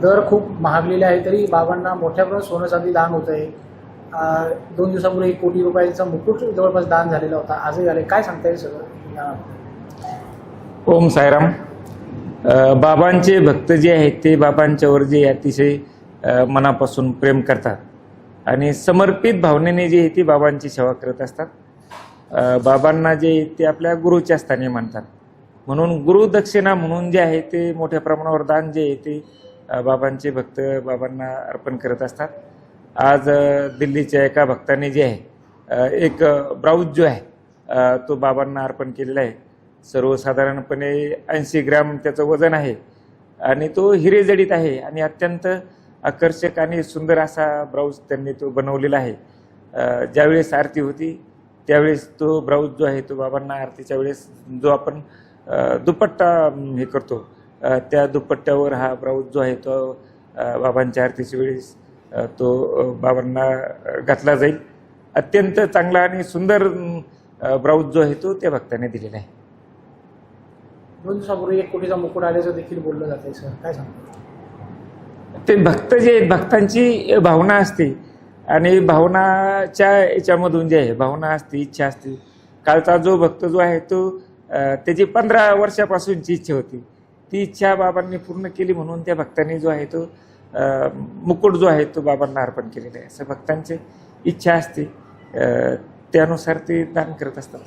दर खूप महागलेले आहे तरी बाबांना मोठ्या प्रमाणात सोनं चांदी दान होत आहे. 2 दिवसापूर्वी 1 कोटी रुपयांचा मुकुट जवळपास दान झालेला होता. आजही झाले. काय सांगता येईल सगळं? ओम साईराम. बाबांचे भक्त जे आहेत ते बाबांच्यावर जे अतिशय मनापासून प्रेम करतात आणि समर्पित भावनेने जे आहे ते बाबांची सेवा करत असतात. बाबांना जे ते आपल्या गुरुच्या स्थानी मानतात, म्हणून गुरुदक्षिणा म्हणून जे आहे ते मोठ्या प्रमाणावर दान जे आहे ते बाबांचे भक्त बाबांना अर्पण करत असतात. आज दिल्लीच्या एका भक्ताने जे आहे एक ब्राऊज जो आहे तो बाबांना अर्पण केलेला आहे. सर्वसाधारणपणे 80 ग्रॅम त्याचं वजन आहे आणि तो हिरेजडित आहे आणि अत्यंत आकर्षक आणि सुंदर असा ब्राऊज त्यांनी तो बनवलेला आहे. ज्यावेळेस आरती होती त्यावेळेस तो ब्राऊज जो आहे तो बाबांना आरतीच्या वेळेस जो आपण दुपट्टा हे करतो त्या दुपट्ट्यावर हा ब्राऊज जो आहे तो बाबांच्या आरतीच्या वेळेस तो बाबांना घातला जाईल. अत्यंत चांगला आणि सुंदर ब्राऊज जो आहे तो त्या भक्ताने दिलेला आहे. 2 दिवसापूर्वी 1 कोटीचा मुकुट आल्याचं देखील बोललं जाते सर, काय सांगता? ते भक्त जे आहेत भक्तांची भावना असते आणि भावनाच्या याच्यामधून जे आहे भावना असते, इच्छा असते. कालचा जो भक्त जो आहे तो त्याची 15 वर्षापासूनची इच्छा होती, ती इच्छा बाबांनी पूर्ण केली म्हणून त्या भक्तांनी जो आहे तो मुकुट जो आहे तो बाबांना अर्पण केलेला आहे. असं भक्तांची इच्छा असते त्यानुसार ते दान करत असतात.